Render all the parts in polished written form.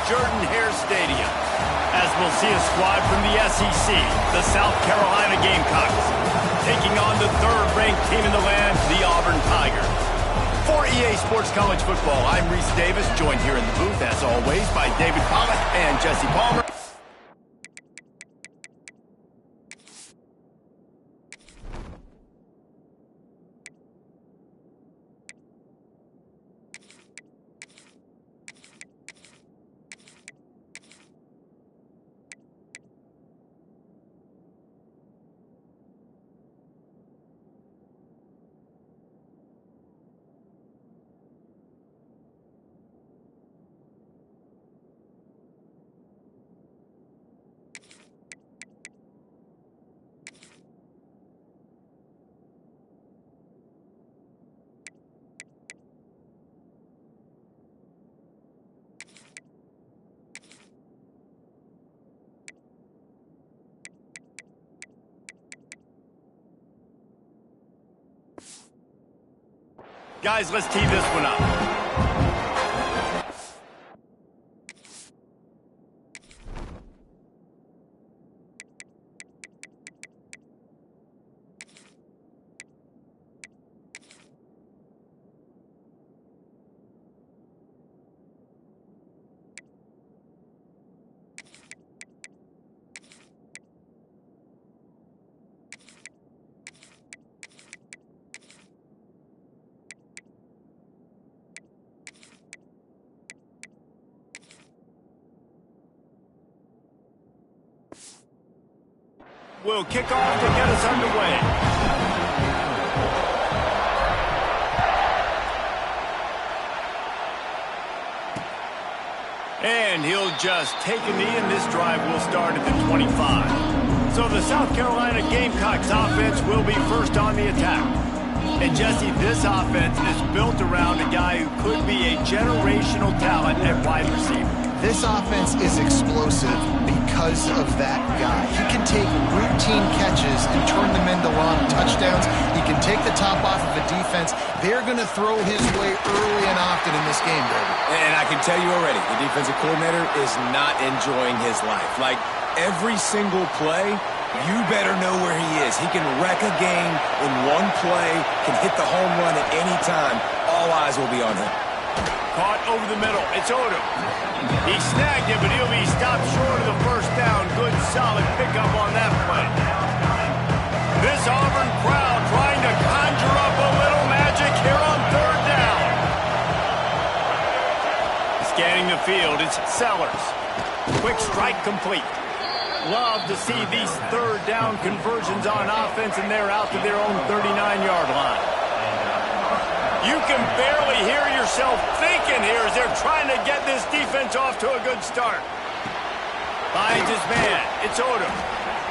Jordan-Hare Stadium, as we'll see a squad from the SEC, the South Carolina Gamecocks, taking on the third-ranked team in the land, the Auburn Tigers. For EA Sports College Football, I'm Reese Davis, joined here in the booth, as always, by David Pollock and Jesse Palmer. Guys, let's tee this one up. We'll kick off to get us underway. And he'll just take a knee, and this drive will start at the 25. So the South Carolina Gamecocks offense will be first on the attack. And Jesse, this offense is built around a guy who could be a generational talent at wide receiver. This offense is explosive because of that guy. He can take routine catches and turn them into long touchdowns. He can take the top off of a defense. They're going to throw his way early and often in this game, David. And I can tell you already, the defensive coordinator is not enjoying his life. Like, every single play, you better know where he is. He can wreck a game in one play, can hit the home run at any time. All eyes will be on him. Caught over the middle. It's Odom. He snagged it, but he'll be stopped short of the first down. Good, solid pickup on that play. This Auburn crowd trying to conjure up a little magic here on third down. Scanning the field, it's Sellers. Quick strike complete. Love to see these third down conversions on offense, and they're out to their own 39-yard line. You can barely hear yourself thinking here as they're trying to get this defense off to a good start. Finds his man. It's Odom.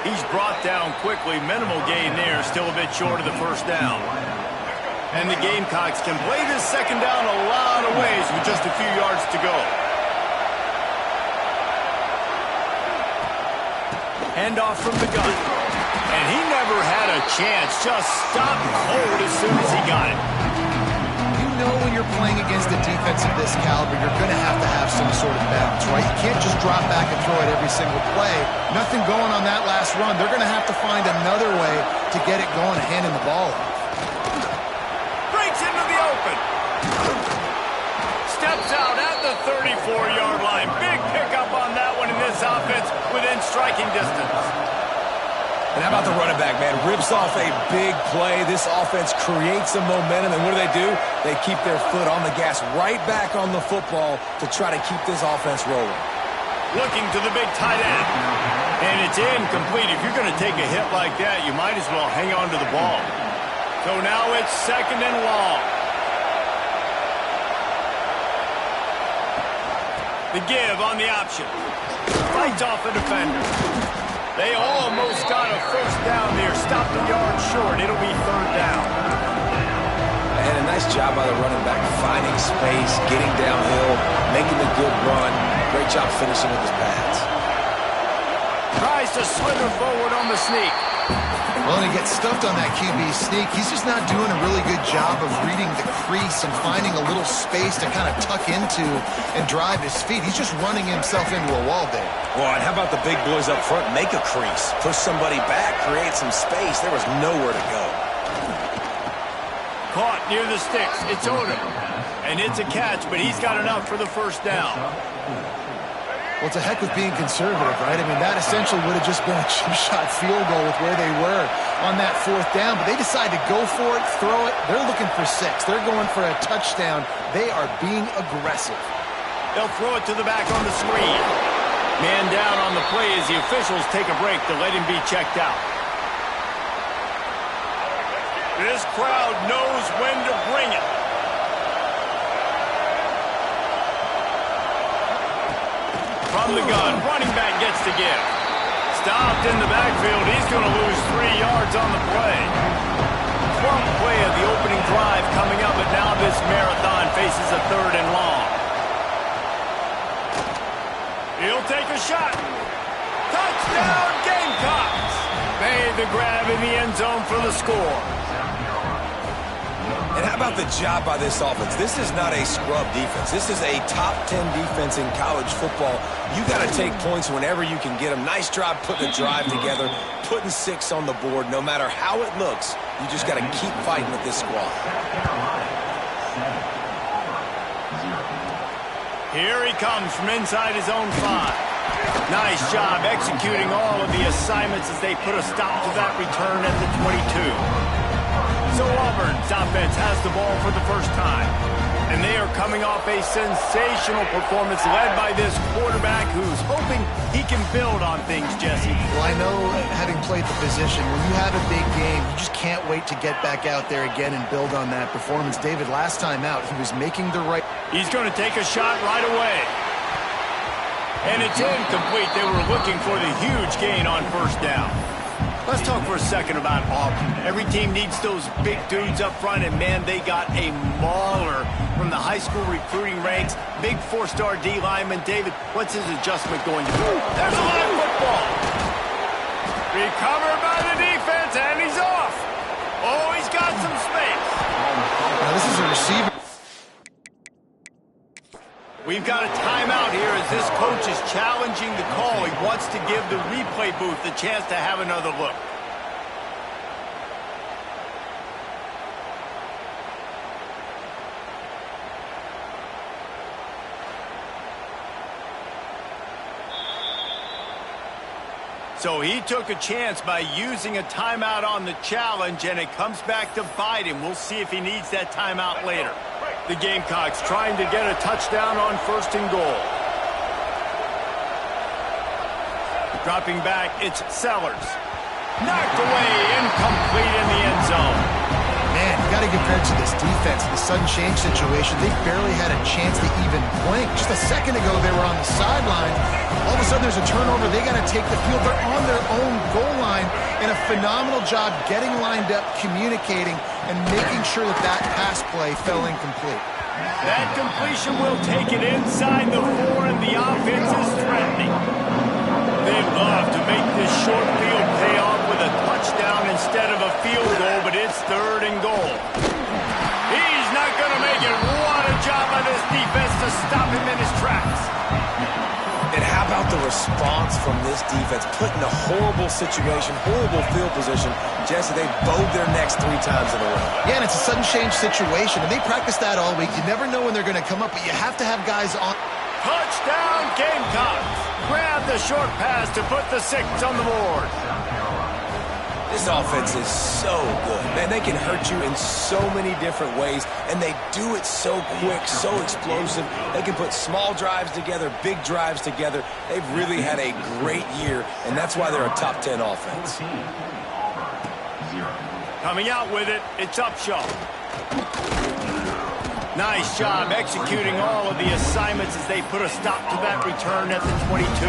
He's brought down quickly. Minimal gain there. Still a bit short of the first down. And the Gamecocks can play this second down a lot of ways with just a few yards to go. Handoff from the gun. And he never had a chance. Just stopped cold as soon as he got it. You know when you're playing against a defense of this caliber, you're going to have some sort of balance, right? You can't just drop back and throw it every single play. Nothing going on that last run. They're going to have to find another way to get it going and handing the ball off. Breaks into the open. Steps out at the 34-yard line. Big pickup on that one in this offense within striking distance. And how about the running back, man? Rips off a big play. This offense creates some momentum, and what do? They keep their foot on the gas right back on the football to try to keep this offense rolling. Looking to the big tight end. And it's incomplete. If you're going to take a hit like that, you might as well hang on to the ball. So now it's second and long. The give on the option. Fights off a defender. They almost got a first down there. Stopped a yard short. It'll be third down. And a nice job by the running back, finding space, getting downhill, making a good run. Great job finishing with his pads. Tries to slither forward on the sneak. Well, and he gets stuffed on that QB sneak. He's just not doing a really good job of reading the crease and finding a little space to kind of tuck into and drive his feet. He's just running himself into a wall there. Well, and how about the big boys up front? Make a crease. Push somebody back. Create some space. There was nowhere to go. Caught near the sticks. It's Odom. And it's a catch, but he's got enough for the first down. Well, it's a heck of being conservative, right? I mean, that essentially would have just been a chip-shot field goal with where they were on that fourth down. But they decide to go for it, throw it. They're looking for 6. They're going for a touchdown. They are being aggressive. They'll throw it to the back on the screen. Man down on the play as the officials take a break to let him be checked out. This crowd knows when to bring it. From the gun, running back gets to give. Stopped in the backfield. He's going to lose 3 yards on the play. Plump play of the opening drive coming up, but now this marathon faces a 3rd and long. He'll take a shot. Touchdown, Gamecocks! Made the grab in the end zone for the score. And how about the job by this offense? This is not a scrub defense. This is a top 10 defense in college football. You got to take points whenever you can get them. Nice job putting a drive together, putting 6 on the board. No matter how it looks, you just got to keep fighting with this squad. Here he comes from inside his own 5. Nice job executing all of the assignments as they put a stop to that return at the 22. So Auburn's offense has the ball for the first time. And they are coming off a sensational performance led by this quarterback who's hoping he can build on things, Jesse. Well, I know, having played the position, when you have a big game, you just can't wait to get back out there again and build on that performance. David, last time out, he was making the right... He's going to take a shot right away. And it's incomplete. They were looking for the huge gain on first down. Let's talk for a second about Auburn. Every team needs those big dudes up front, and man, they got a mauler from the high school recruiting ranks. Big 4-star D lineman. David, what's his adjustment going to be? There's a live football. Recovered by the defense, and he's off. Oh, he's got some space. Now, this is a receiver. We've got a timeout here as this coach is challenging the call. He wants to give the replay booth the chance to have another look. So he took a chance by using a timeout on the challenge, and it comes back to bite him. We'll see if he needs that timeout later. The Gamecocks trying to get a touchdown on 1st and goal. Dropping back, it's Sellers. Knocked away, incomplete in the end zone. Man, you got to compare it to this defense. The sudden change situation, they barely had a chance to even blink. Just a second ago, they were on the sideline. All of a sudden, there's a turnover. They got to take the field. They're on their own goal line, and a phenomenal job getting lined up, communicating, and making sure that that pass play fell incomplete. That completion will take it inside the 4, and the offense is threatening. They'd love to make this short field pay off with a touchdown instead of a field goal, but it's 3rd and goal. He's not going to make it. What a job by this defense to stop him in his tracks. And how about the response from this defense? Put in a horrible situation, horrible field position. Jesse, they bowed their necks 3 times in a row. Yeah, and it's a sudden change situation, and they practice that all week. You never know when they're going to come up, but you have to have guys on. Touchdown, Gamecocks. Grab the short pass to put the 6 on the board. This offense is so good. Man, they can hurt you in so many different ways, and they do it so quick, so explosive. They can put small drives together, big drives together. They've really had a great year, and that's why they're a top 10 offense. Coming out with it, it's Upshaw. Nice job executing all of the assignments as they put a stop to that return at the 22.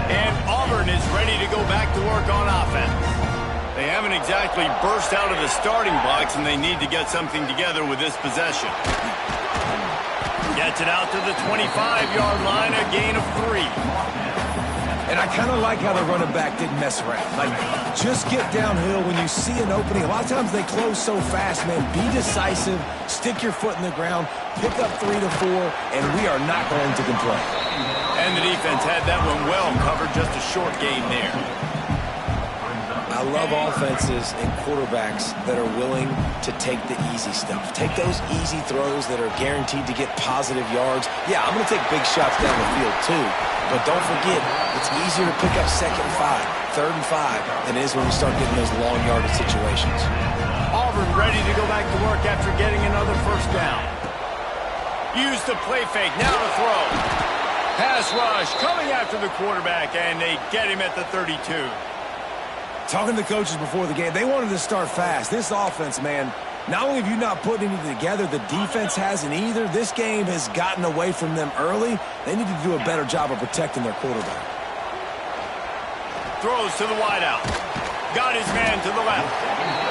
And Auburn is ready to go back to work on offense. They haven't exactly burst out of the starting blocks, and they need to get something together with this possession. Gets it out to the 25-yard line, a gain of 3. And I kind of like how the running back didn't mess around. Like, just get downhill when you see an opening. A lot of times they close so fast, man. Be decisive, stick your foot in the ground, pick up 3 to 4, and we are not going to complain. And the defense had that one well covered, just a short gain there. I love offenses and quarterbacks that are willing to take the easy stuff. Take those easy throws that are guaranteed to get positive yards. Yeah, I'm going to take big shots down the field too. But don't forget, it's easier to pick up 2nd and 5, 3rd and 5 than it is when we start getting those long yardage situations. Auburn ready to go back to work after getting another first down. Use the play fake, now to throw. Pass rush coming after the quarterback, and they get him at the 32. Talking to the coaches before the game, they wanted to start fast. This offense, man, not only have you not put anything together, the defense hasn't either. This game has gotten away from them early. They need to do a better job of protecting their quarterback. Throws to the wideout. Got his man to the left.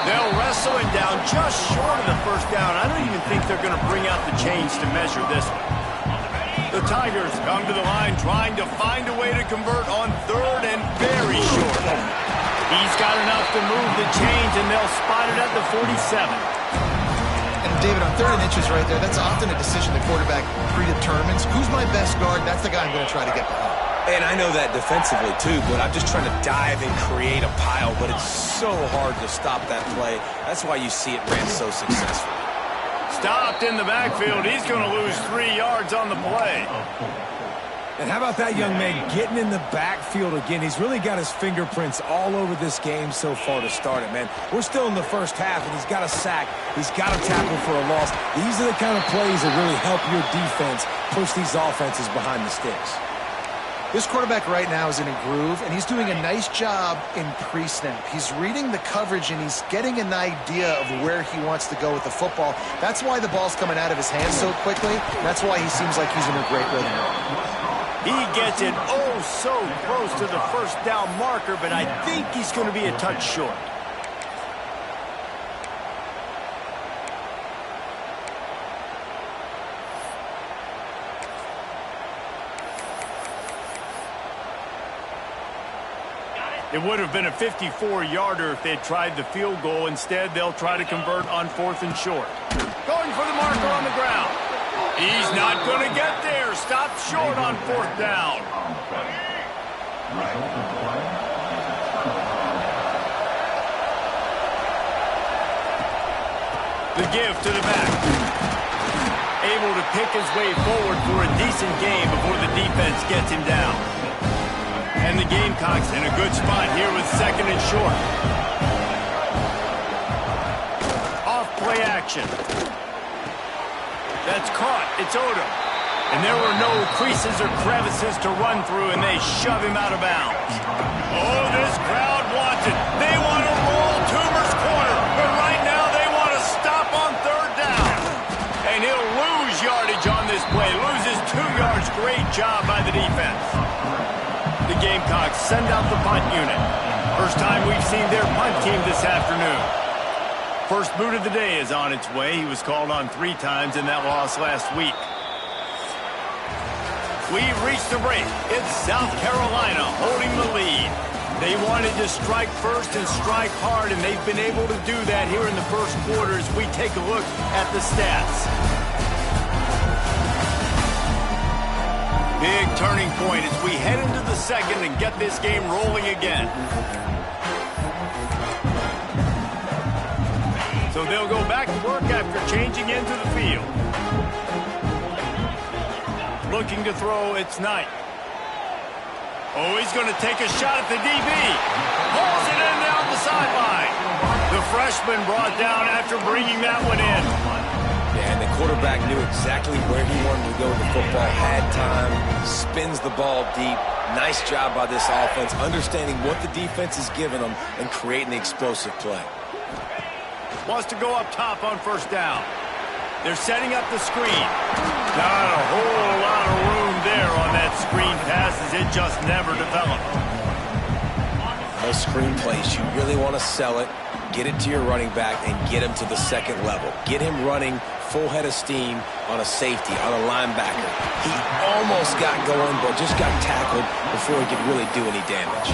They'll wrestle him down just short of the first down. I don't even think they're going to bring out the chains to measure this one. The Tigers come to the line trying to find a way to convert on 3rd and very short. He's got enough to move the chains, and they'll spot it at the 47. And David, on 3rd and inches right there, that's often a decision the quarterback predetermines. Who's my best guard? That's the guy I'm going to try to get behind. And I know that defensively too, but I'm just trying to dive and create a pile, but it's so hard to stop that play. That's why you see it ran so successful. Stopped in the backfield. He's going to lose 3 yards on the play. And how about that young man getting in the backfield again? He's really got his fingerprints all over this game so far to start it, man. We're still in the first half, and he's got a sack. He's got a tackle for a loss. These are the kind of plays that really help your defense push these offenses behind the sticks. This quarterback right now is in a groove, and he's doing a nice job in pre-snap. He's reading the coverage, and he's getting an idea of where he wants to go with the football. That's why the ball's coming out of his hands so quickly. That's why he seems like he's in a great rhythm. He gets it oh so close to the first down marker, but I think he's going to be a touch short. It would have been a 54-yarder if they'd tried the field goal. Instead, they'll try to convert on 4th and short. Going for the marker on the ground. He's not going to get there. Stopped short on 4th down. The give to the back. Able to pick his way forward for a decent gain before the defense gets him down. And the Gamecocks in a good spot here with 2nd and short. Off play action. That's caught. It's Odom. And there were no creases or crevices to run through, and they shove him out of bounds. Oh, this crowd wants it. They want to roll Toomer's corner, but right now they want to stop on 3rd down. And he'll lose yardage on this play. Loses 2 yards. Great job by the defense. The Gamecocks send out the punt unit. First time we've seen their punt team this afternoon. First boot of the day is on its way. He was called on 3 times in that loss last week. We've reached the break. It's South Carolina holding the lead. They wanted to strike first and strike hard, and they've been able to do that here in the first quarter as we take a look at the stats. Big turning point as we head into the second and get this game rolling again. So they'll go back to work after changing into the field. Looking to throw, it's Knight. Oh, he's going to take a shot at the DB. Pulls it in down the sideline. The freshman brought down after bringing that one in. Yeah, and the quarterback knew exactly where he wanted to go with the football, had time, spins the ball deep. Nice job by this offense, understanding what the defense is giving them and creating the explosive play. Wants to go up top on 1st down. They're setting up the screen. Not a whole lot of room there on that screen pass as it just never developed. Those screen plays, you really want to sell it, get it to your running back, and get him to the 2nd level. Get him running full head of steam on a safety, on a linebacker. He almost got going, but just got tackled before he could really do any damage.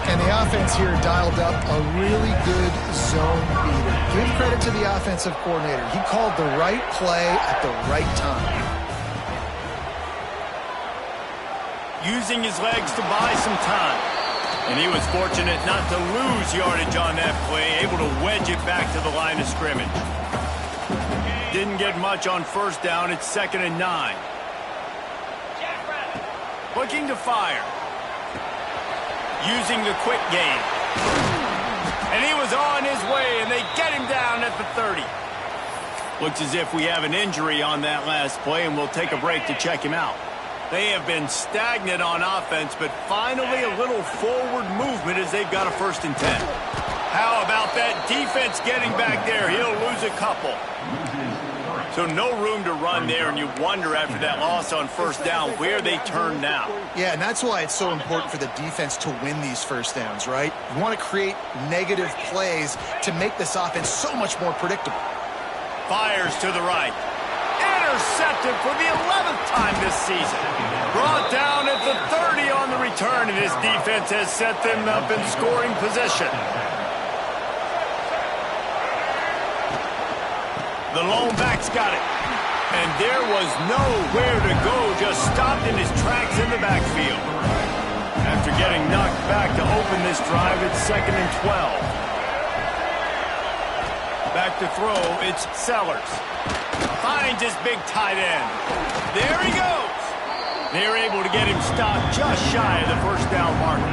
And the offense here dialed up a really good zone beater. Give credit to the offensive coordinator. He called the right play at the right time. Using his legs to buy some time. And he was fortunate not to lose yardage on that play, able to wedge it back to the line of scrimmage. Didn't get much on first down. It's 2nd and 9. Looking to fire. Using the quick game. And he was on his way, and they get him down at the 30. Looks as if we have an injury on that last play, and we'll take a break to check him out. They have been stagnant on offense, but finally a little forward movement as they've got a 1st and 10. How about that defense getting back there? He'll lose a couple. So no room to run there, and you wonder after that loss on first down where they turn now. Yeah, and that's why it's so important for the defense to win these first downs, right? You want to create negative plays to make this offense so much more predictable. Fires to the right. Intercepted for the 11th time this season. Brought down at the 30 on the return, and his defense has set them up in scoring position. The lone back's got it. And there was nowhere to go, just stopped in his tracks in the backfield. After getting knocked back to open this drive, it's 2nd and 12. Back to throw, it's Sellers. Finds his big tight end. There he goes. They're able to get him stopped just shy of the first down marker.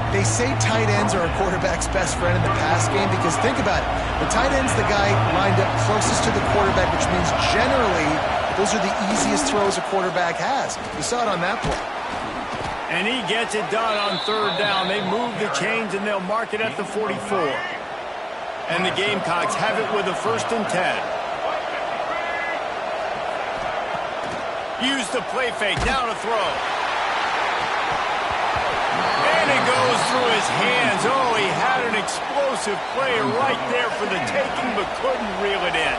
They say tight ends are a quarterback's best friend in the pass game because think about it. The tight end's the guy lined up closest to the quarterback, which means generally those are the easiest throws a quarterback has. You saw it on that play. And he gets it done on 3rd down. They move the chains and they'll mark it at the 44. And the Gamecocks have it with a 1st and 10. Use the play fake, down to throw. And it goes through his hands. Oh, he had an explosive play right there for the taking, but couldn't reel it in.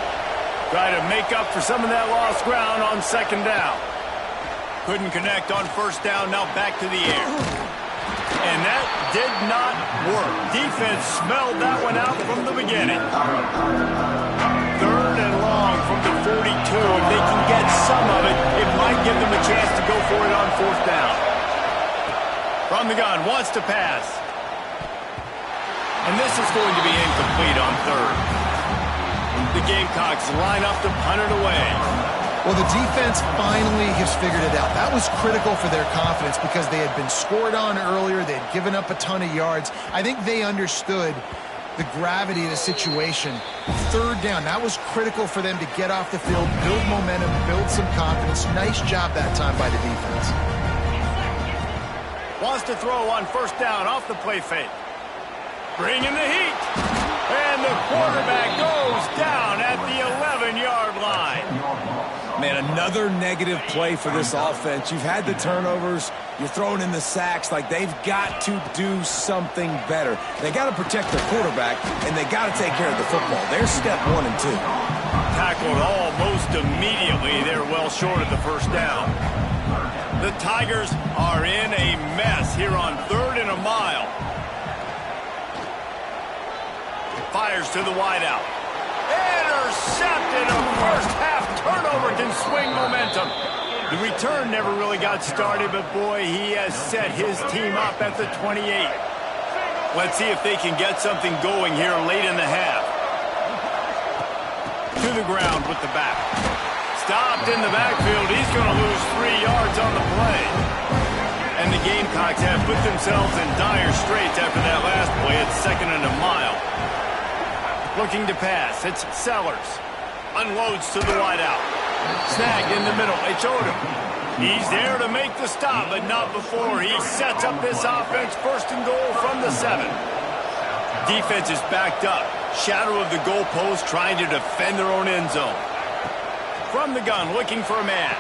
Try to make up for some of that lost ground on 2nd down. Couldn't connect on 1st down, now back to the air. And that did not work. Defense smelled that one out from the beginning. 3rd and long from the 42. If they can get some of it, it might give them a chance to go for it on 4th down. From the gun, wants to pass. And this is going to be incomplete on 3rd. The Gamecocks line up to punt it away. Well, the defense finally has figured it out. That was critical for their confidence because they had been scored on earlier. They had given up a ton of yards. I think they understood the gravity of the situation. 3rd down, that was critical for them to get off the field, build momentum, build some confidence. Nice job that time by the defense. Wants to throw on 1st down off the play fake. Bringing the heat. And the quarterback goes down at the 11-yard line. Man, another negative play for this offense. You've had the turnovers. You're throwing in the sacks. Like, they've got to do something better. They got to protect their quarterback, and they got to take care of the football. They're step 1 and 2. Tackled almost immediately. They're well short of the 1st down. The Tigers are in a mess here on 3rd and a mile. Fires to the wideout. Intercepted. A first-half turnover can swing momentum. The return never really got started, but boy, he has set his team up at the 28. Let's see if they can get something going here late in the half. To the ground with the back. Stopped in the backfield. He's going to lose 3 yards on the play. And the Gamecocks have put themselves in dire straits after that last play. It's 2nd and a mile. Looking to pass. It's Sellers. Unloads to the wideout. Snagged in the middle. It's Odom. He's there to make the stop, but not before he sets up this offense. 1st and goal from the 7. Defense is backed up. Shadow of the goalpost trying to defend their own end zone. From the gun, looking for a man.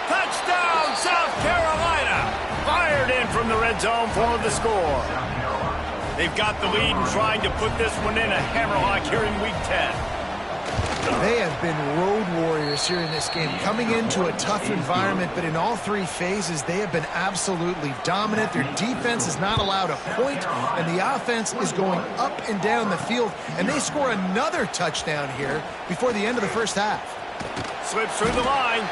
Touchdown, South Carolina! Fired in from the red zone for the score. They've got the lead and trying to put this one in a hammerlock here in Week 10. They have been road warriors here in this game, coming into a tough environment, but in all three phases, they have been absolutely dominant. Their defense is not allowed a point, and the offense is going up and down the field, and they score another touchdown here before the end of the first half. Slips through the line.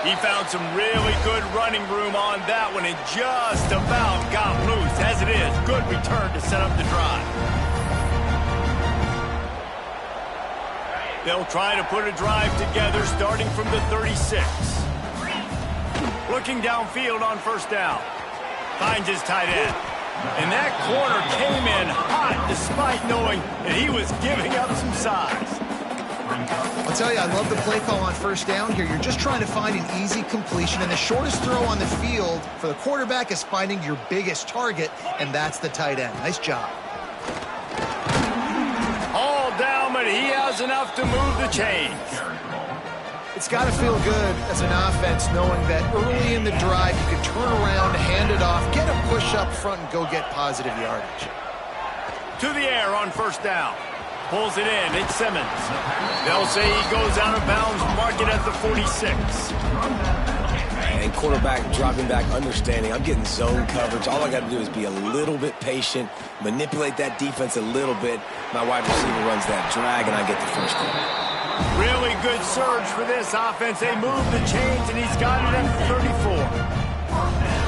He found some really good running room on that one and just about got loose. As it is, good return to set up the drive. They'll try to put a drive together starting from the 36. Looking downfield on first down. Finds his tight end. And that corner came in hot despite knowing that he was giving up some size. I'll tell you, I love the play call on first down here. You're just trying to find an easy completion, and the shortest throw on the field for the quarterback is finding your biggest target, and that's the tight end. Nice job. All down, but he has enough to move the chains. It's got to feel good as an offense knowing that early in the drive you can turn around, hand it off, get a push up front, and go get positive yardage. To the air on first down. Pulls it in. It's Simmons. They'll say he goes out of bounds, mark it at the 46. And quarterback dropping back, understanding I'm getting zone coverage. All I got to do is be a little bit patient, manipulate that defense a little bit. My wide receiver runs that drag, and I get the first down. Really good surge for this offense. They move the chains, and he's got it at the 34.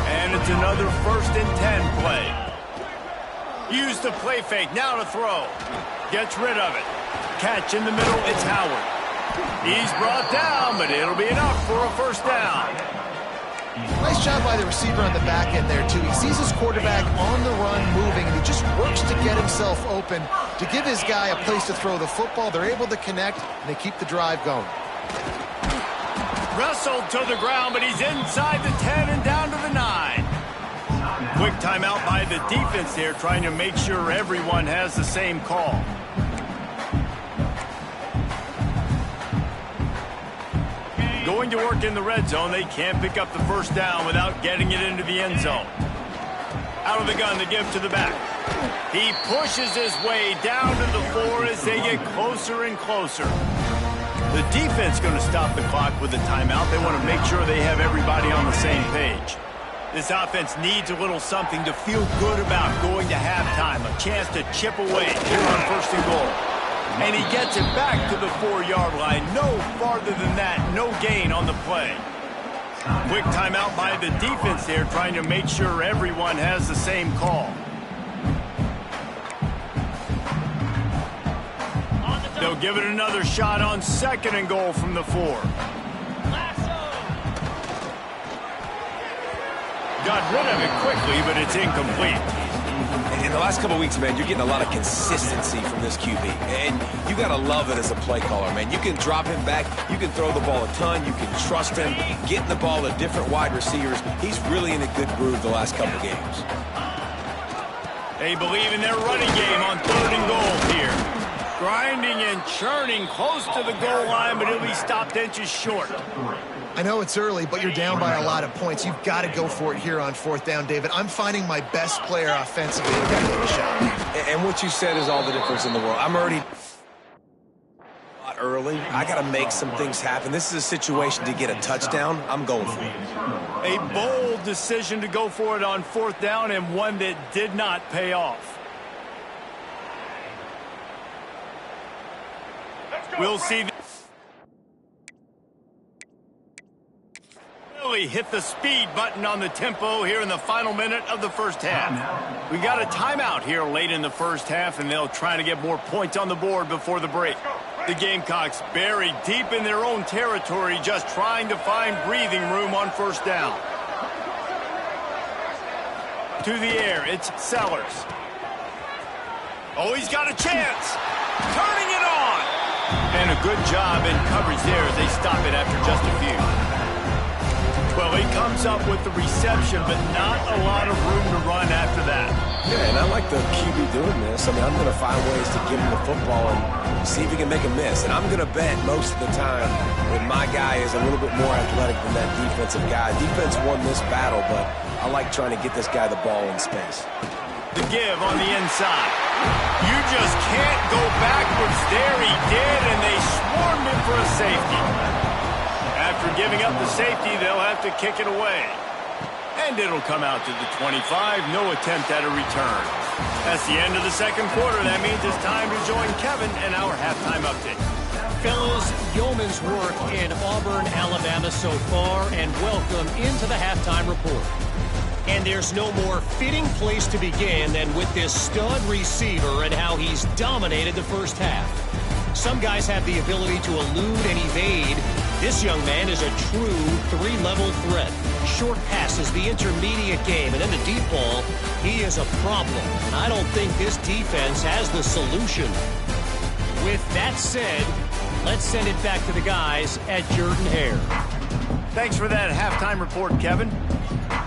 And it's another 1st and 10 play. Use the play fake. Now to throw. Gets rid of it. Catch in the middle. It's Howard. He's brought down, but it'll be enough for a first down. Nice job by the receiver on the back end there, too. He sees his quarterback on the run moving, and he just works to get himself open to give his guy a place to throw the football. They're able to connect, and they keep the drive going. Wrestled to the ground, but he's inside the 10 and down to the 9. Quick timeout by the defense there, trying to make sure everyone has the same call. Going to work in the red zone, they can't pick up the first down without getting it into the end zone. Out of the gun to give to the back. He pushes his way down to the 4 as they get closer and closer. The defense going to stop the clock with a timeout. They want to make sure they have everybody on the same page. This offense needs a little something to feel good about going to halftime. A chance to chip away here on 1st and goal. And he gets it back to the 4-yard line. No farther than that. No gain on the play. Quick timeout by the defense there, trying to make sure everyone has the same call. They'll give it another shot on 2nd and goal from the 4. Got rid of it quickly, but it's incomplete. In the last couple of weeks, man, you're getting a lot of consistency from this QB. And you got to love it as a play caller, man. You can drop him back. You can throw the ball a ton. You can trust him. Getting the ball to different wide receivers. He's really in a good groove the last couple of games. They believe in their running game on 3rd and goal here. Grinding and churning close to the goal line, but he'll be stopped inches short. I know it's early, but you're down by a lot of points. You've got to go for it here on 4th down, David. I'm finding my best player offensively to take a shot. And what you said is all the difference in the world. I'm already early. I got to make some things happen. This is a situation to get a touchdown. I'm going for it. A bold decision to go for it on 4th down, and one that did not pay off. We'll see. Really hit the speed button on the tempo here in the final minute of the first half. We got a timeout here late in the first half, and they'll try to get more points on the board before the break. The Gamecocks buried deep in their own territory, just trying to find breathing room on 1st down. To the air, it's Sellers. Oh, he's got a chance. Turning it on. And a good job in coverage there as they stop it after just a few. Well, he comes up with the reception, but not a lot of room to run after that. Yeah, and I like the QB doing this. I mean, I'm going to find ways to give him the football and see if he can make a miss. And I'm going to bet most of the time that my guy is a little bit more athletic than that defensive guy. Defense won this battle, but I like trying to get this guy the ball in space. The give on the inside. You just can't go backwards there. He did, and they swarmed him for a safety. After giving up the safety, they'll have to kick it away. And it'll come out to the 25. No attempt at a return. That's the end of the second quarter. That means it's time to join Kevin and our halftime update. Fellas, yeoman's work in Auburn, Alabama so far, and welcome into the halftime report. And there's no more fitting place to begin than with this stud receiver and how he's dominated the first half. Some guys have the ability to elude and evade. This young man is a true three-level threat. Short passes, the intermediate game, and then the deep ball, he is a problem. I don't think this defense has the solution. With that said, let's send it back to the guys at Jordan-Hare. Thanks for that halftime report, Kevin.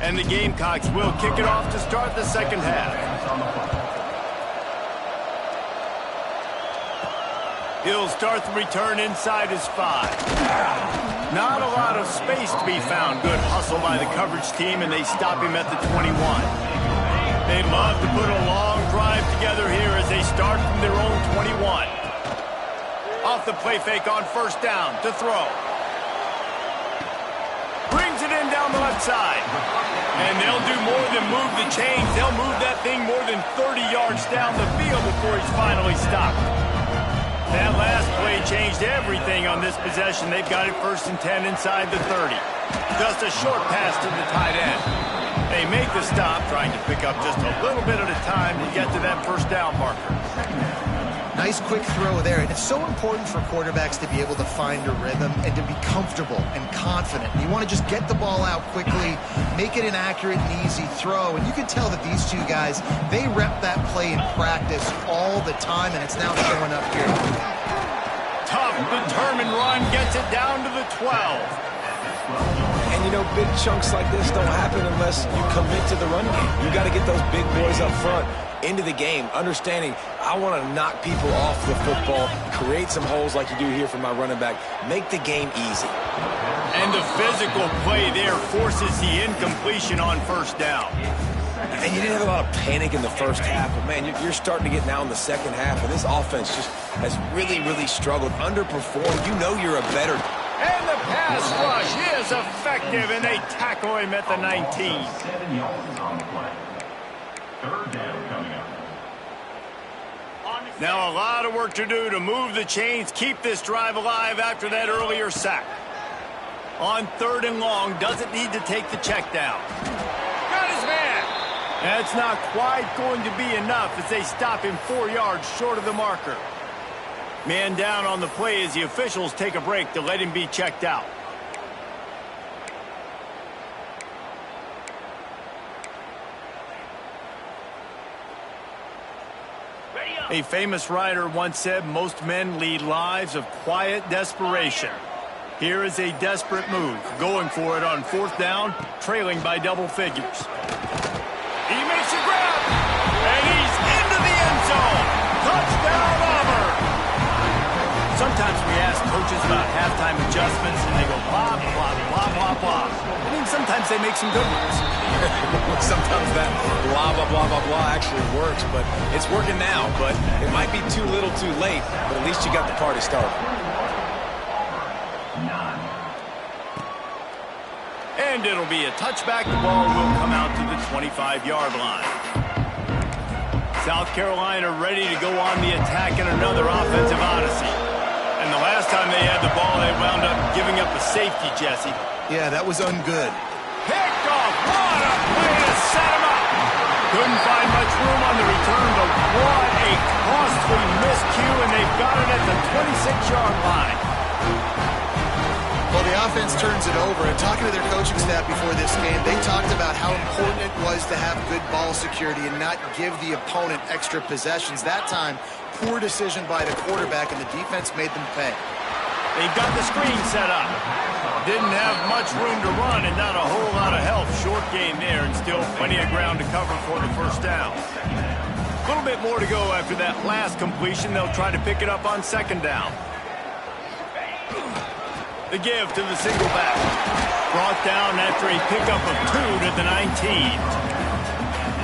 And the Gamecocks will kick it off to start the second half. He'll start the return inside his 5. Not a lot of space to be found. Good hustle by the coverage team, and they stop him at the 21. They'd love to put a long drive together here as they start from their own 21. Off the play fake on first down to throw. Brings it in down the left side. And they'll do more than move the chains. They'll move that thing more than 30 yards down the field before he's finally stopped. That last play changed everything on this possession. They've got it 1st and 10 inside the 30. Just a short pass to the tight end. They make the stop, trying to pick up just a little bit at a time to get to that first down marker. Nice quick throw there. And it's so important for quarterbacks to be able to find a rhythm and to be comfortable and confident. You want to just get the ball out quickly, make it an accurate and easy throw. And you can tell that these two guys, they rep that play in practice all the time, and it's now showing up here. Tough, determined run, gets it down to the 12. And, you know, big chunks like this don't happen unless you commit to the run game. You got to get those big boys up front into the game, understanding I want to knock people off the football, create some holes like you do here for my running back, make the game easy. And the physical play there forces the incompletion on first down. And you didn't have a lot of panic in the first half, but, man, you're starting to get now in the second half, and this offense just has really, really struggled, underperformed. You know you're a better. And the pass rush is effective, and they tackle him at the 19. 7 yards on the play. Third down coming up. Now a lot of work to do to move the chains, keep this drive alive after that earlier sack. On 3rd and long, doesn't need to take the check down. Got his man. That's not quite going to be enough as they stop him 4 yards short of the marker. Man down on the play as the officials take a break to let him be checked out. A famous writer once said, most men lead lives of quiet desperation. Here is a desperate move, going for it on 4th down, trailing by double figures. He makes a grab, and he's into the end zone. Touchdown, Auburn! Sometimes we ask coaches about halftime adjustments, and they go blah, blah, blah, blah, blah. I mean, sometimes they make some good ones. Sometimes that blah, blah, blah, blah, blah actually works, but it's working now. But it might be too little too late, but at least you got the party started. And it'll be a touchback. The ball will come out to the 25-yard line. South Carolina ready to go on the attack in another offensive odyssey. And the last time they had the ball, they wound up giving up a safety, Jesse. Yeah, that was ungood. Picked off. What a way to set him up. Couldn't find much room on the return, but what a costly miscue, and they've got it at the 26-yard line. Well, the offense turns it over, and talking to their coaching staff before this game, they talked about how important it was to have good ball security and not give the opponent extra possessions. That time, poor decision by the quarterback, and the defense made them pay. They've got the screen set up. Didn't have much room to run and not a whole lot of help. Short gain there and still plenty of ground to cover for the first down. A little bit more to go after that last completion. They'll try to pick it up on 2nd down. The give to the single back. Brought down after a pickup of 2 to the 19.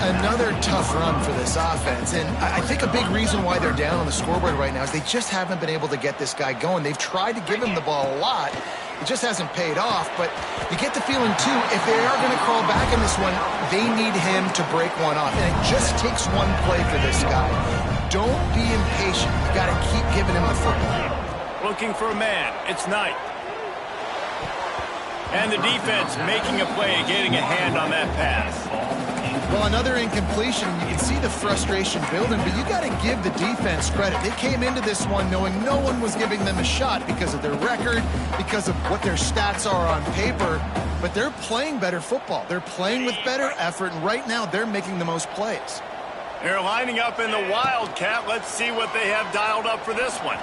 Another tough run for this offense, and I think a big reason why they're down on the scoreboard right now is they just haven't been able to get this guy going. They've tried to give him the ball a lot. It just hasn't paid off, but you get the feeling, too, if they are going to crawl back in this one, they need him to break one off, and it just takes one play for this guy. Don't be impatient. You got to keep giving him the football. Looking for a man. It's Knight. And the defense making a play, getting a hand on that pass. Well, another incompletion. You can see the frustration building, but you got to give the defense credit. They came into this one knowing no one was giving them a shot because of their record, because of what their stats are on paper, but they're playing better football. They're playing with better effort, and right now they're making the most plays. They're lining up in the Wildcat. Let's see what they have dialed up for this one.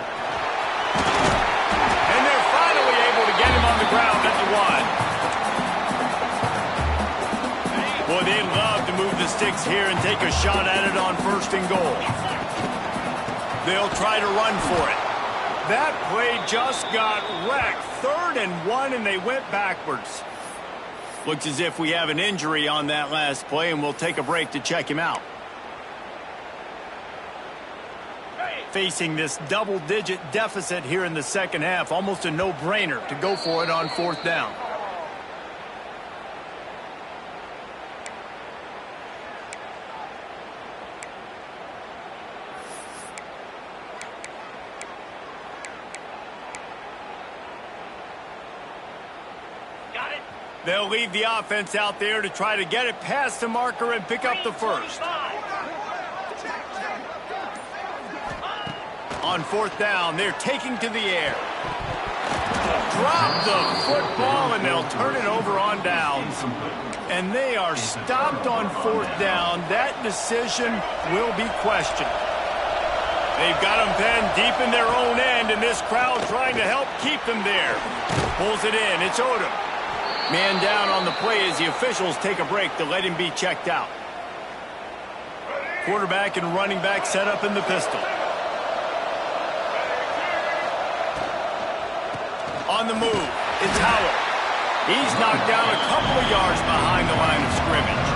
And they're finally able to get him on the ground at the 1. Boy, they love to move the sticks here and take a shot at it on 1st and goal. They'll try to run for it. That play just got wrecked. 3rd and 1, and they went backwards. Looks as if we have an injury on that last play, and we'll take a break to check him out. Facing this double-digit deficit here in the second half, almost a no-brainer to go for it on 4th down. Got it. They'll leave the offense out there to try to get it past the marker and pick up the first. On 4th down, they're taking to the air. Drop the football, and they'll turn it over on downs. And they are stopped on 4th down. That decision will be questioned. They've got them penned deep in their own end, and this crowd trying to help keep them there. Pulls it in. It's Odom. Man down on the play as the officials take a break to let him be checked out. Quarterback and running back set up in the pistol. On the move, it's Howell. He's knocked down a couple of yards behind the line of scrimmage.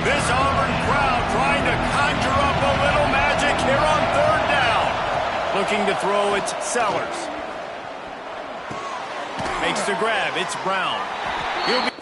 This Auburn crowd trying to conjure up a little magic here on 3rd down. Looking to throw, it's Sellers. Makes the grab, it's Brown. He'll be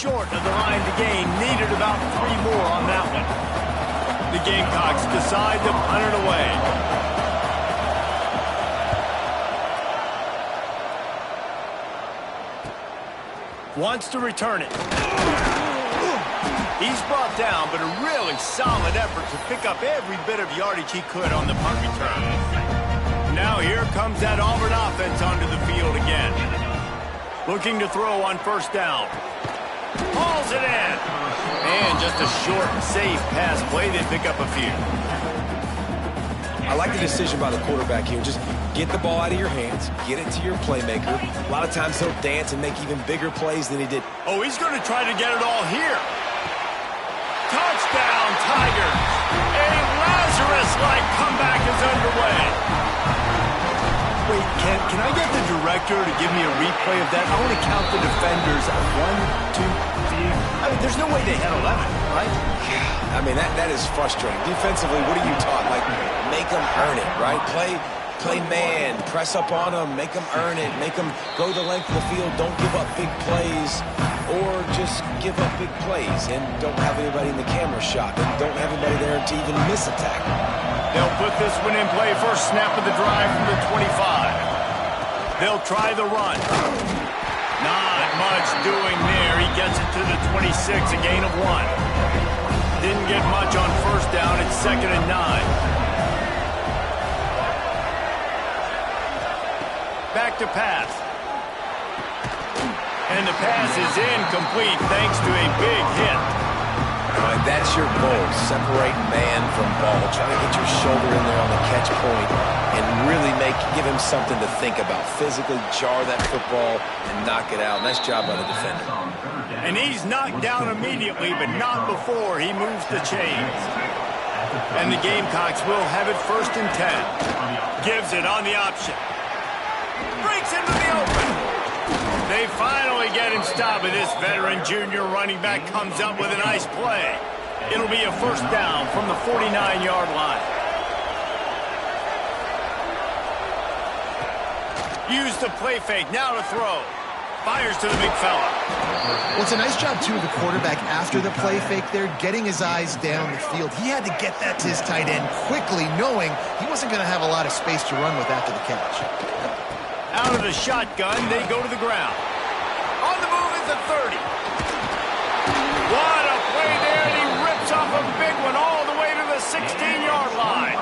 short of the line to gain. Needed about 3 more on that one. The Gamecocks decide to punt it away. Wants to return it. He's brought down, but a really solid effort to pick up every bit of yardage he could on the punt return. Now here comes that Auburn offense onto the field again. Looking to throw on 1st down. Hauls it in. And just a short, safe pass play. They pick up a few. I like the decision by the quarterback here. Just get the ball out of your hands, get it to your playmaker. A lot of times he'll dance and make even bigger plays than he did. Oh, he's going to try to get it all here. Touchdown, Tigers. A Lazarus-like comeback is underway. Wait, can I get the director to give me a replay of that? I want to count the defenders. 1, 2, 3. I mean, there's no way they had 11, right? I mean, that is frustrating. Defensively, what are you taught? Like, make them earn it, right? Play man, press up on them, make them earn it, make them go the length of the field, don't give up big plays, or just give up big plays and don't have anybody in the camera shot, and don't have anybody there to even miss a tackle. They'll put this one in play. First snap of the drive from the 25. They'll try the run. Not much doing there. He gets it to the 26, a gain of 1. Didn't get much on 1st down. It's 2nd and 9. back to pass. And the pass is incomplete thanks to a big hit. All right, that's your goal. Separate man from ball. Try to get your shoulder in there on the catch point and really give him something to think about. Physically jar that football and knock it out. Nice job by the defender. And he's knocked down immediately, but not before he moves the chains. And the Gamecocks will have it 1st and 10. Gives it on the option. Breaks into the open. They finally get him stopped, and this veteran junior running back comes up with a nice play. It'll be a 1st down from the 49-yard line. Use the play fake, now to throw. Fires to the big fella. Well, it's a nice job, too, of the quarterback after the play fake there, getting his eyes down the field. He had to get that to his tight end quickly, knowing he wasn't going to have a lot of space to run with after the catch. Out of the shotgun, they go to the ground. On the move is the 30. What a play there, and he rips off a big one all the way to the 16-yard line.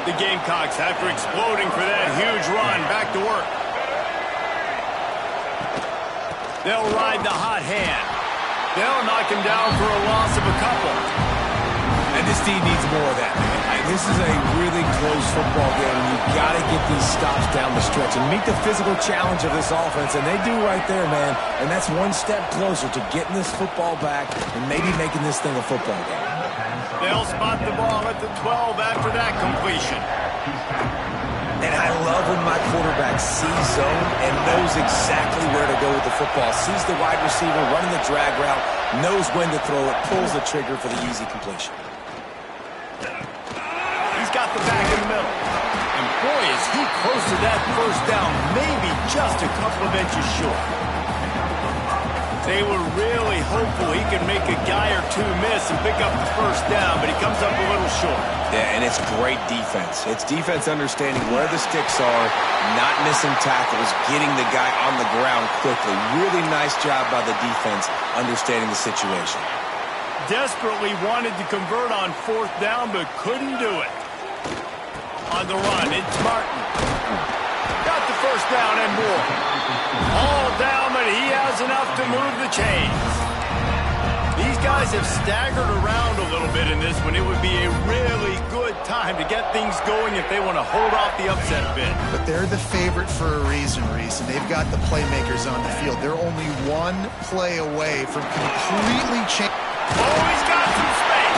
The Gamecocks, after exploding for that huge run, back to work. They'll ride the hot hand. They'll knock him down for a loss of a couple. And this team needs more of that, man. This is a really close football game, and you've got to get these stops down the stretch and meet the physical challenge of this offense, and they do right there, man. And that's one step closer to getting this football back and maybe making this thing a football game. They'll spot the ball at the 12 after that completion. And I love when my quarterback sees zone and knows exactly where to go with the football. Sees the wide receiver running the drag route, knows when to throw it, pulls the trigger for the easy completion. He's got the back in the middle. And boy, is he close to that 1st down, maybe just a couple of inches short. They were really hopeful he could make a guy or two miss and pick up the 1st down, but he comes up a little short. Yeah, and it's great defense. It's defense understanding where the sticks are, not missing tackles, getting the guy on the ground quickly. Really nice job by the defense understanding the situation. Desperately wanted to convert on 4th down, but couldn't do it. On the run, it's Martin. Got the 1st down and more. All down, but he has enough to move the chains. These guys have staggered around a little bit in this one. It would be a really good time to get things going if they want to hold off the upset bid. But they're the favorite for a reason, Reese, and they've got the playmakers on the field. They're only one play away from completely changing. Oh, he's got some space.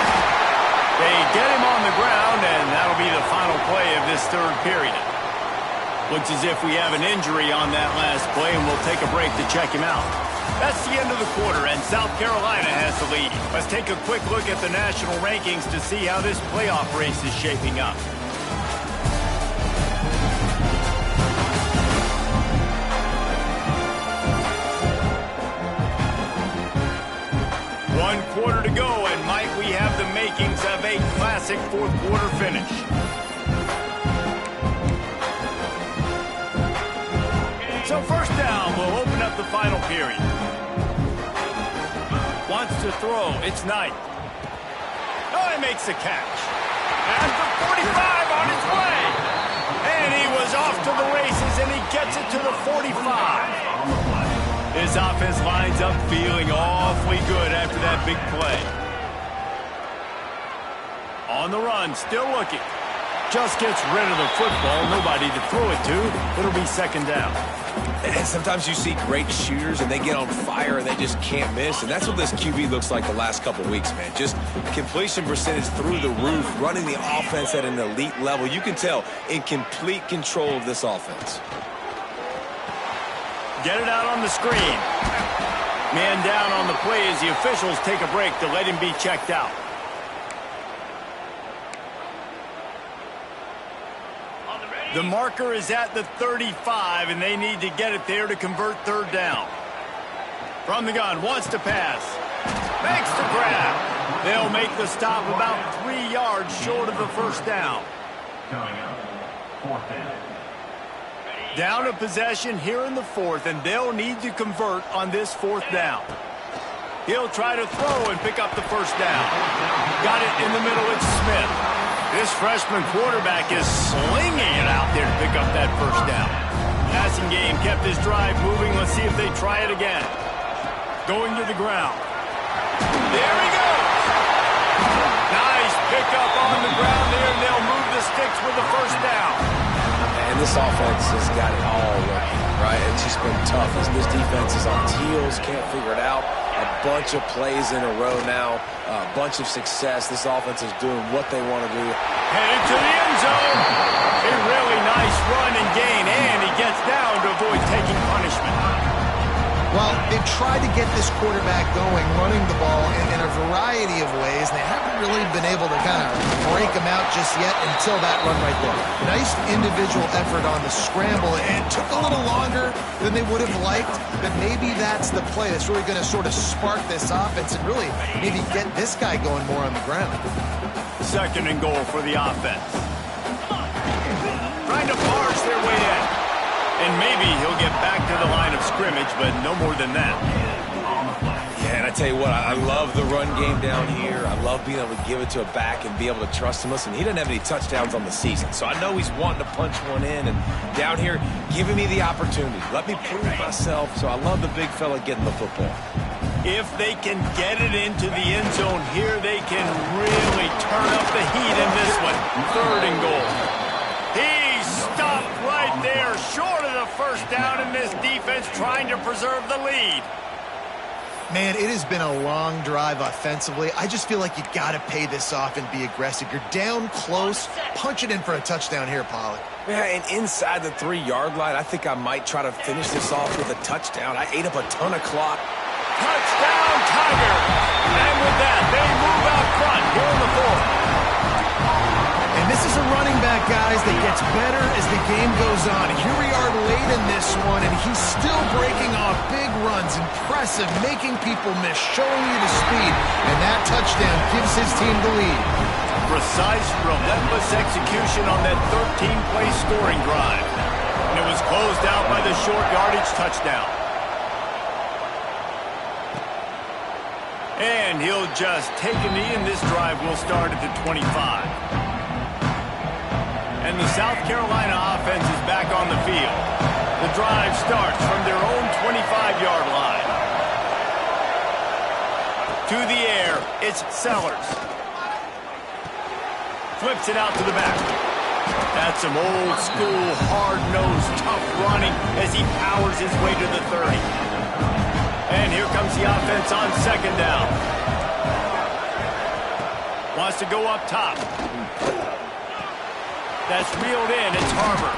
They get him on the ground, and that'll be the final play of this 3rd period. Looks as if we have an injury on that last play, and we'll take a break to check him out. That's the end of the quarter, and South Carolina has the lead. Let's take a quick look at the national rankings to see how this playoff race is shaping up. One quarter to go, and Mike, we have the makings of a classic 4th quarter finish. So 1st down will open up the final period. Wants to throw. It's Knight. Oh, he makes the catch. At the 45 on his way. And he was off to the races, and he gets it to the 45. His offense lines up feeling awfully good after that big play. On the run, still looking. Just gets rid of the football. Nobody to throw it to. It'll be 2nd down. And sometimes you see great shooters, and they get on fire, and they just can't miss. And that's what this QB looks like the last couple of weeks, man. Just completion percentage through the roof, running the offense at an elite level. You can tell in complete control of this offense. Get it out on the screen. Man down on the play as the officials take a break to let him be checked out. The marker is at the 35, and they need to get it there to convert 3rd down. From the gun, wants to pass. Makes the grab. They'll make the stop about 3 yards short of the 1st down. Coming up, 4th down. Down a possession here in the 4th, and they'll need to convert on this 4th down. He'll try to throw and pick up the 1st down. Got it in the middle, it's Smith. This freshman quarterback is slinging it out there to pick up that 1st down. Passing game kept his drive moving. Let's see if they try it again. Going to the ground. There he goes. Nice pickup on the ground there, and they'll move the sticks with the first down. And this offense has got it all working, right? It's just been tough. This defense is on heels, can't figure it out. A bunch of plays in a row now, a bunch of success. This offense is doing what they want to do. Headed to the end zone. A really nice run and gain, and he gets down to avoid taking punishment. Well, they've tried to get this quarterback going, running the ball in a variety of ways, and they haven't really been able to kind of break him out just yet until that run right there. Nice individual effort on the scramble. It took a little longer than they would have liked, but maybe that's the play that's really going to sort of spark this offense and really maybe get this guy going more on the ground. Second and goal for the offense. Trying to barge their way in. And maybe he'll get back to the line of scrimmage, but no more than that. Yeah, and I tell you what, I love the run game down here. I love being able to give it to a back and be able to trust him. Listen, he doesn't have any touchdowns on the season, so I know he's wanting to punch one in. And down here, giving me the opportunity. Let me prove myself. So I love the big fella getting the football. If they can get it into the end zone here, they can really turn up the heat in this one. Third and goal. He stopped right there, short of the first down, and this defense trying to preserve the lead. Man, it has been a long drive offensively. I just feel like you got to pay this off and be aggressive. You're down close. Punch it in for a touchdown here, Pollard. Yeah, and inside the 3-yard line, I think I might try to finish this off with a touchdown. I ate up a ton of clock. Touchdown, Tiger! And with that, they move out front here in the fourth. And this is a running back, guys, that gets better as the game goes on. Here we are late in this one, and he's still breaking off big runs. Impressive, making people miss, showing you the speed. And that touchdown gives his team the lead. Precise, relentless execution on that 13-play scoring drive. And it was closed out by the short yardage touchdown. And he'll just take a knee, and this drive will start at the 25. And the South Carolina offense is back on the field. The drive starts from their own 25-yard line. To the air, it's Sellers. Flips it out to the back. That's some old-school, hard-nosed, tough running as he powers his way to the 30. And here comes the offense on second down. Wants to go up top. That's reeled in. It's Harbor.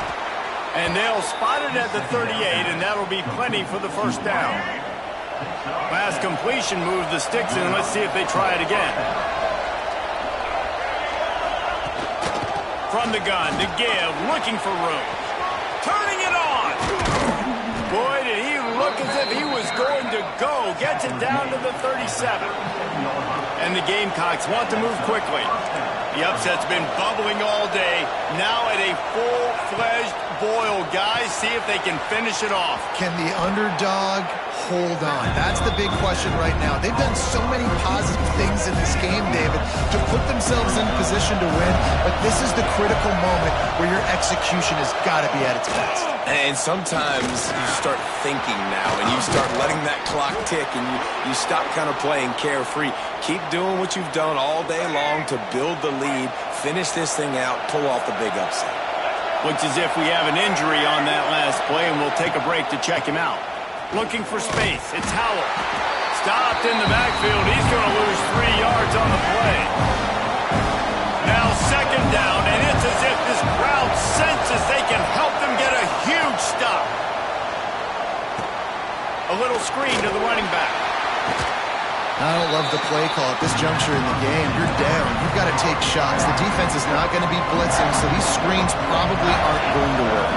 And they'll spot it at the 38, and that'll be plenty for the first down. Pass completion moves the sticks in. Let's see if they try it again. From the gun to give, looking for room. Turning it on. Boy, did he look as if he was going to go. Gets it down to the 37. And the Gamecocks want to move quickly. The upset's been bubbling all day. Now at a full-fledged boil. Guys, see if they can finish it off. Can the underdog hold on? That's the big question right now. They've done so many positive things in this game, David, to put themselves in position to win. But this is the critical moment where your execution has got to be at its best. And sometimes you start thinking now, and you start letting that clock tick, and you stop kind of playing carefree. Keep doing what you've done all day long to build the lead, finish this thing out, pull off the big upset. Looks as if we have an injury on that last play, and we'll take a break to check him out. Looking for space. It's Howell. Stopped in the backfield. He's going to lose 3 yards on the play. Now second down, and it's as if this crowd senses they can help them get a huge stop. A little screen to the running back. I don't love the play call at this juncture in the game. You're down. You've got to take shots. The defense is not going to be blitzing, so these screens probably aren't going to work.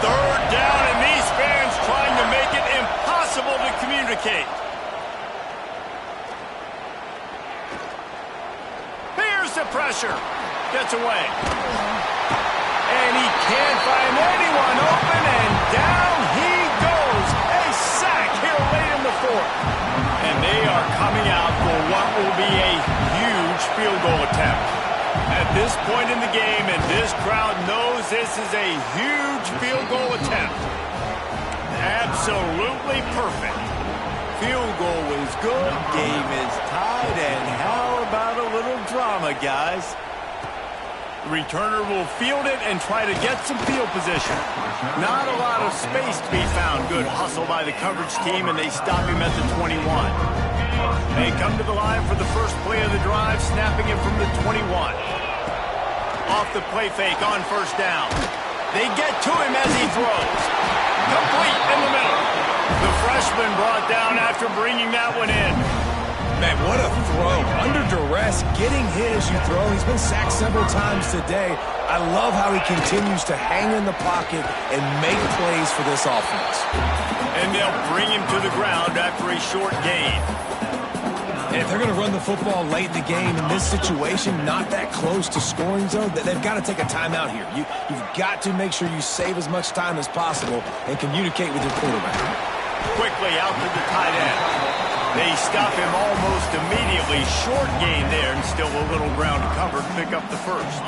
Third down, and these fans trying to make it impossible to communicate. Here's the pressure. Gets away. And he can't find anyone open, and down he goes. A sack here late in the fourth. And they are coming out for what will be a huge field goal attempt. At this point in the game, and this crowd knows this is a huge field goal attempt. Absolutely perfect. Field goal is good, game is tied, and how about a little drama, guys? Returner will field it and try to get some field position. Not a lot of space to be found. Good hustle by the coverage team, and they stop him at the 21. They come to the line for the first play of the drive, snapping it from the 21. Off the play fake on first down. They get to him as he throws. Complete in the middle. The freshman brought down after bringing that one in. Man, what a throw. Under duress, getting hit as you throw. He's been sacked several times today. I love how he continues to hang in the pocket and make plays for this offense. And they'll bring him to the ground after a short gain. And if they're going to run the football late in the game, in this situation, not that close to scoring zone, they've got to take a timeout here. You've got to make sure you save as much time as possible and communicate with your quarterback. Quickly out to the tight end. They stop him almost immediately. Short gain there, and still a little ground to cover to pick up the first.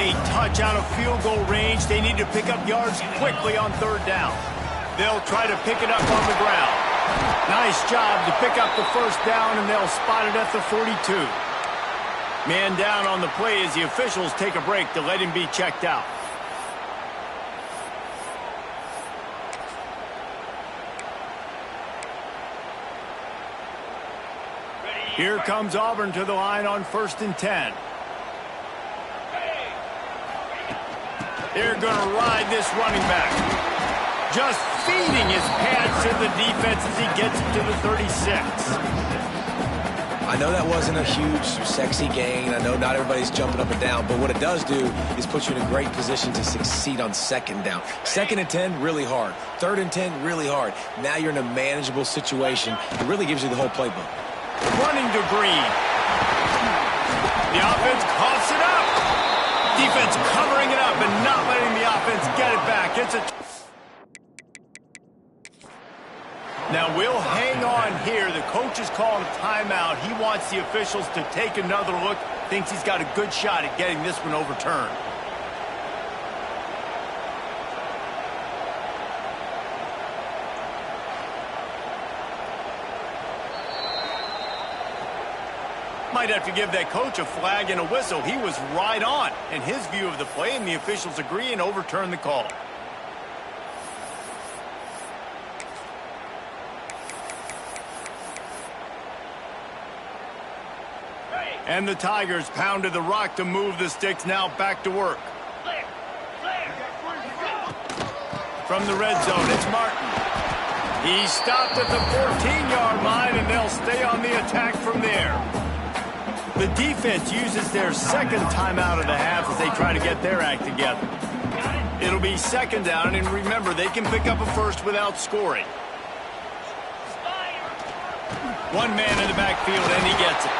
A touch out of field goal range. They need to pick up yards quickly on third down. They'll try to pick it up on the ground. Nice job to pick up the first down, and they'll spot it at the 42. Man down on the play as the officials take a break to let him be checked out. Here comes Auburn to the line on 1st and 10. They're going to ride this running back. Just feeding his pads to the defense as he gets it to the 36. I know that wasn't a huge, sexy gain. I know not everybody's jumping up and down, but what it does do is put you in a great position to succeed on second down. 2nd and 10, really hard. 3rd and 10, really hard. Now you're in a manageable situation. It really gives you the whole playbook. Running to Green. The offense coughs it up. Defense covering it up and not letting the offense get it back. It's a... Now we'll hang on here. The coach is calling a timeout. He wants the officials to take another look. Thinks he's got a good shot at getting this one overturned. Might have to give that coach a flag and a whistle. He was right on in his view of the play, and the officials agree and overturn the call. And the Tigers pounded the rock to move the sticks. Now back to work. From the red zone, it's Martin. He stopped at the 14-yard line, and they'll stay on the attack from there. The defense uses their second timeout of the half as they try to get their act together. It'll be 2nd down, and remember, they can pick up a first without scoring. One man in the backfield, and he gets it.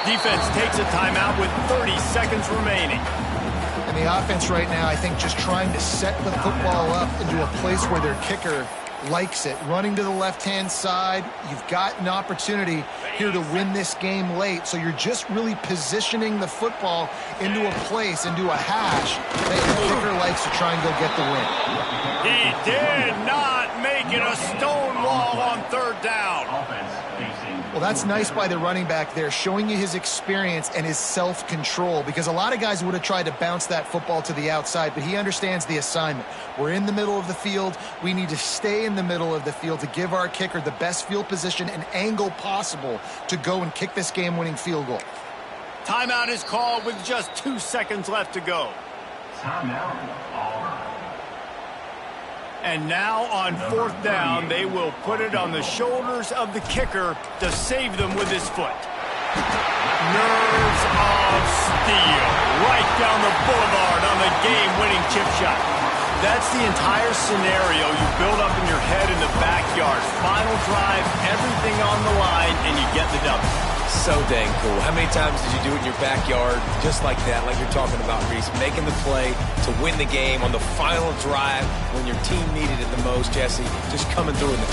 Defense takes a timeout with 30 seconds remaining. And the offense right now, I think, just trying to set the football up into a place where their kicker likes it. Running to the left-hand side. You've got an opportunity here to win this game late. So you're just really positioning the football into a place, into a hash that the kicker likes to try and go get the win. He did not make it a stone wall on 3rd down. Offense facing. Well, that's nice by the running back there, showing you his experience and his self-control, because a lot of guys would have tried to bounce that football to the outside, but he understands the assignment. We're in the middle of the field. We need to stay in the middle of the field to give our kicker the best field position and angle possible to go and kick this game-winning field goal. Timeout is called with just 2 seconds left to go. Timeout, Auburn. And now on 4th down, they will put it on the shoulders of the kicker to save them with his foot. Nerves of steel right down the boulevard on the game-winning chip shot. That's the entire scenario you build up in your head in the backyard. Final drive, everything on the line, and you get the W. So dang cool. How many times did you do it in your backyard just like that, like you're talking about, Reese, making the play to win the game on the final drive when your team needed it the most, Jesse, just coming through in the